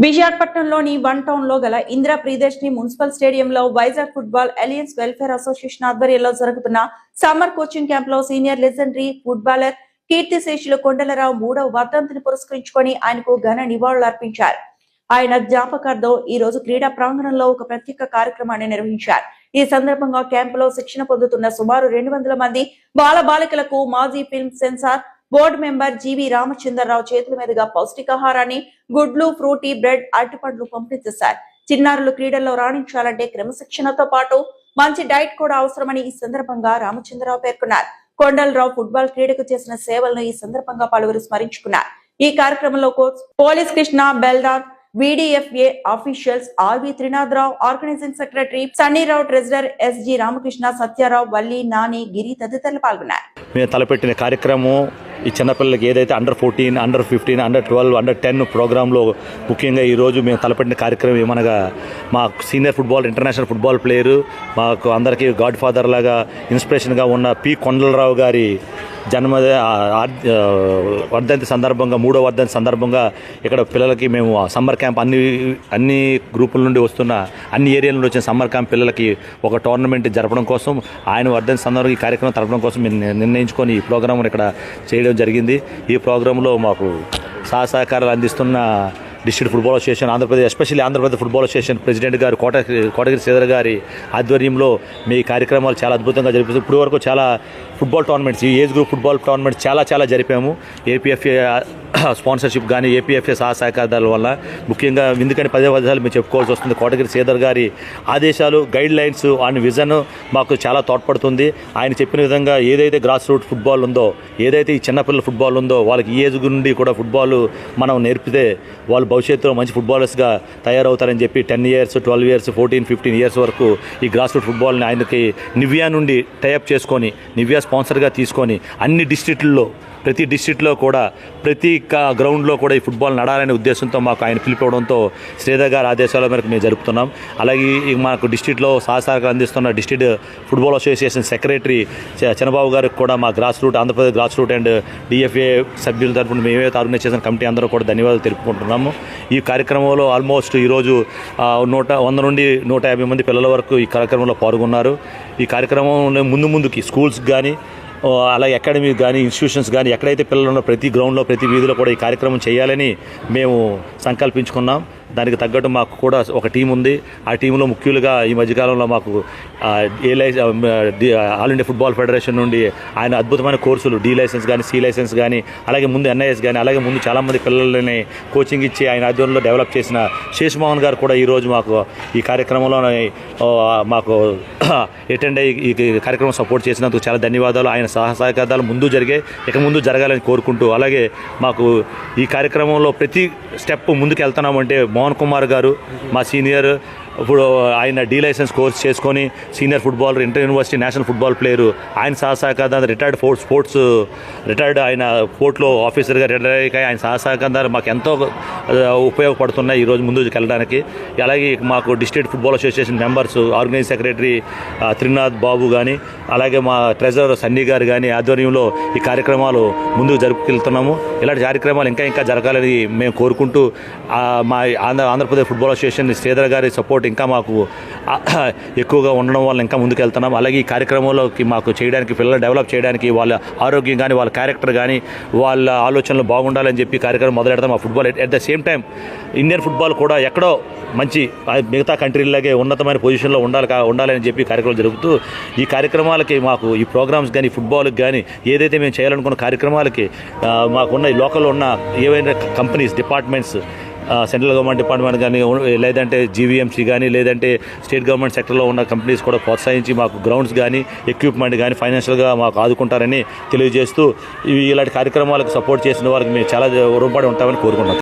విశాఖపట్నంలోని one town లో గల ఇందిరా ప్రియదర్శిని మున్సిపల్ స్టేడియంలో Vizag football alliance welfare association ఆధ్వర్యంలో జరుగుతున్న సమ్మర్ కోచింగ్ క్యాంప్ లో సీనియర్ లెజెండరీ ఫుట్బాలర్ కీర్తిశేషులు కొండలరావు 3వ వర్ధంతిని పురస్కరించుకొని ఆయనకు ఘన నివాళులు అర్పించారు. ఆయన జ్ఞాపకార్థం ఈ రోజు క్రీడా ప్రాంగణంలో ఒక ప్రత్యేక కార్యక్రమాన్ని నిర్వహించారు. ఈ సందర్భంగా క్యాంపులో శిక్షణ పొందుతున్న సుమారు 200 మంది బాలబాలికలకు మాజీ ఫిల్మ్ సెన్సార్ బోర్డు మెంబర్ జీవి రామచంద్రరావు చేతుల మీదుగా పౌష్టికాహారాన్ని, గుడ్లు, ఫ్రూటీ, బ్రెడ్, అరటిపండ్లు పంపిణీ చేశారు. చిన్నారులు క్రీడల్లో రాణించాలంటే క్రమశిక్షణతో పాటు మంచి డైట్ కూడా అవసరమని ఈ సందర్భంగా రామచంద్రరావు పేర్కొన్నారు. కొండలరావు ఫుట్బాల్ క్రీడకు చేసిన సేవలను ఈ సందర్భంగా పలువురు స్మరించుకున్నారు. ఈ కార్యక్రమంలో coach police Krishna Beldar, VDFA officials R V Trinatharao, organising secretary Sunnyrao, treasurer SG Ramakrishna, Satyarao, Valli, Nani, Giri తదితరులు పాల్గొన్నారు. మేము తలపెట్టిన కార్యక్రమం ఈ చిన్నపిల్లలకి ఏదైతే అండర్ 14, అండర్ 15, అండర్ 12, అండర్ 10 ప్రోగ్రాంలో ముఖ్యంగా ఈరోజు మేము తలపెట్టిన కార్యక్రమం ఏమనగా మా senior football international football player, మాకు అందరికీ గాడ్ ఫాదర్ లాగా ఇన్స్పిరేషన్గా ఉన్న పి కొండలరావు గారి వర్ధంతి సందర్భంగా 3వ వర్ధంతి సందర్భంగా ఇక్కడ పిల్లలకి మేము సమ్మర్ క్యాంప్ అన్ని గ్రూపుల నుండి వస్తున్న అన్ని ఏరియాల నుండి వచ్చిన సమ్మర్ క్యాంప్ పిల్లలకి ఒక టోర్నమెంట్ జరపడం కోసం ఆయన వర్ధంతి సందర్భంగా ఈ కార్యక్రమం జరపడం కోసం మేము నిర్ణయించుకొని ఈ ప్రోగ్రాం ఇక్కడ చేయడం జరిగింది. ఈ ప్రోగ్రాంలో మాకు సహకారాలు అందిస్తున్న district football association Andhra Pradesh, especially Andhra Pradesh football association president గారు కోటగిరి శ్రీధర్ గారి ఆధ్వర్యంలో మీ కార్యక్రమాలు చాలా అద్భుతంగా జరిపిస్తుంది. ఇప్పుడు వరకు చాలా ఫుట్బాల్ టోర్నమెంట్స్, ఈ ఏజ్ గ్రూప్ ఫుట్బాల్ టోర్నమెంట్స్ చాలా జరిపాము. APFA స్పాన్సర్షిప్ కానీ APFA సహకారాల వల్ల ముఖ్యంగా ఎందుకని పదే మేము చెప్పుకోవాల్సి వస్తుంది. కోటగిరి శ్రీధర్ గారి ఆదేశాలు, గైడ్ లైన్స్, ఆయన విజన్ మాకు చాలా తోడ్పడుతుంది. ఆయన చెప్పిన విధంగా ఏదైతే గ్రాస్ రూట్ ఫుట్బాల్ ఉందో, ఏదైతే ఈ చిన్నపిల్లల ఫుట్బాల్ ఉందో, వాళ్ళకి ఈ ఏజ్ నుండి కూడా ఫుట్బాల్ మనం నేర్పితే వాళ్ళు భవిష్యత్తులో మంచి ఫుట్బాలర్స్గా తయారవుతారని చెప్పి 10 years, 12 years, 14, 15 years వరకు ఈ గ్రాస్ రూట్ ఫుట్బాల్ని ఆయనకి నివ్యా నుండి టైఅప్ చేసుకొని, నివ్యా స్పాన్సర్గా తీసుకొని అన్ని డిస్ట్రిక్ట్లో, ప్రతి డిస్ట్రిక్ట్లో కూడా ప్రతి గ్రౌండ్లో కూడా ఈ ఫుట్బాల్ నడాలనే ఉద్దేశంతో మాకు ఆయన పిలిపివ్వడంతో శ్రీధర్ గారి ఆదేశాల మేరకు మేము జరుపుతున్నాం. అలాగే మాకు డిస్ట్రిక్ట్లో సహకారం అందిస్తున్న district football association secretary Chandrababu గారికి కూడా మా Andhra Pradesh grass root and DFA సభ్యుల తరఫున మేమైతే ఆర్గనైజ్ చేసిన కమిటీ అందరూ కూడా ధన్యవాదాలు తెలుపుకుంటున్నాము. ఈ కార్యక్రమంలో ఆల్మోస్ట్ ఈరోజు 100 నుండి 150 మంది పిల్లల వరకు ఈ కార్యక్రమంలో పాల్గొన్నారు. ఈ కార్యక్రమంలో ముందుకి స్కూల్స్ కానీ, అలాగే అకాడమీ కానీ, ఇన్స్టిట్యూషన్స్ కానీ, ఎక్కడైతే పిల్లలు ఉన్న ప్రతి గ్రౌండ్లో, ప్రతి వీధిలో కూడా ఈ కార్యక్రమం చేయాలని మేము సంకల్పించుకున్నాం. దానికి తగ్గట్టు మాకు కూడా ఒక టీం ఉంది. ఆ టీంలో ముఖ్యులుగా ఈ మధ్యకాలంలో మాకు ఆల్ ఇండియా ఫుట్బాల్ ఫెడరేషన్ నుండి ఆయన అద్భుతమైన కోర్సులు D లైసెన్స్ కానీ, C లైసెన్స్ కానీ, అలాగే ముందు NIS కానీ, అలాగే ముందు చాలామంది పిల్లలని కోచింగ్ ఇచ్చి ఆయన ఆధ్వర్యంలో డెవలప్ చేసిన శేషమోహన్ గారు కూడా ఈరోజు మాకు ఈ కార్యక్రమంలో మాకు అటెండ్ అయ్యి ఈ కార్యక్రమం సపోర్ట్ చేసినందుకు చాలా ధన్యవాదాలు. ఆయన సహకారాలు ఇక ముందు జరగాలని కోరుకుంటూ, అలాగే మాకు ఈ కార్యక్రమంలో ప్రతి స్టెప్ ముందుకు వెళ్తున్నామంటే మోహన్ కుమార్ గారు మా సీనియర్, ఇప్పుడు ఆయన D లైసెన్స్ కోర్స్ చేసుకొని senior footballer, inter university national football player, ఆయన సహకారం రిటైర్డ్ ఆయన పోర్ట్లో ఆఫీసర్గా రిటైర్ అయ్యి ఆయన సహకారం మాకు ఎంతో ఉపయోగపడుతున్నాయి ఈరోజు ముందుకు వెళ్ళడానికి. అలాగే మాకు district football association members, organising secretary Trinath Babu కానీ, అలాగే మా ట్రెజరర్ సన్నీ గారు కానీ ఆధ్వర్యంలో ఈ కార్యక్రమాలు ముందుకు జరుపుకెళ్తున్నాము. ఇలాంటి కార్యక్రమాలు ఇంకా జరగాలని మేము కోరుకుంటూ మా ఆంధ్రప్రదేశ్ ఫుట్బాల్ అసోసియేషన్ శ్రీధర్ గారి సపోర్ట్ ఇంకా మాకు ఎక్కువగా ఉండడం వల్ల ఇంకా ముందుకు వెళ్తున్నాం. అలాగే ఈ కార్యక్రమంలోకి మాకు చేయడానికి, పిల్లలు డెవలప్ చేయడానికి, వాళ్ళ ఆరోగ్యం కానీ, వాళ్ళ క్యారెక్టర్ కానీ, వాళ్ళ ఆలోచనలు బాగుండాలని చెప్పి కార్యక్రమం మొదలెడతాం. ఆ football at the same time Indian football కూడా ఎక్కడో మంచి మిగతా కంట్రీలాగే ఉన్నతమైన పొజిషన్లో ఉండాలని చెప్పి కార్యక్రమాలు జరుగుతూ ఈ కార్యక్రమాలకి మాకు ఈ ప్రోగ్రామ్స్ కానీ, ఫుట్బాల్కి కానీ ఏదైతే మేము చేయాలనుకున్న కార్యక్రమాలకి మాకున్న ఈ లోకల్లో ఉన్న ఏవైనా companies, departments, central government department కానీ, లేదంటే GVMC కానీ, లేదంటే స్టేట్ గవర్నమెంట్ సెక్టర్లో ఉన్న కంపెనీస్ కూడా ప్రోత్సహించి మాకు గ్రౌండ్స్ కానీ, ఎక్విప్మెంట్ కానీ ఫైనాన్షియల్గా మాకు ఆదుకుంటారని తెలియజేస్తూ ఇలాంటి కార్యక్రమాలకు సపోర్ట్ చేసిన వారికి మేము చాలా రుణపడి ఉంటామని కోరుకుంటున్నాం.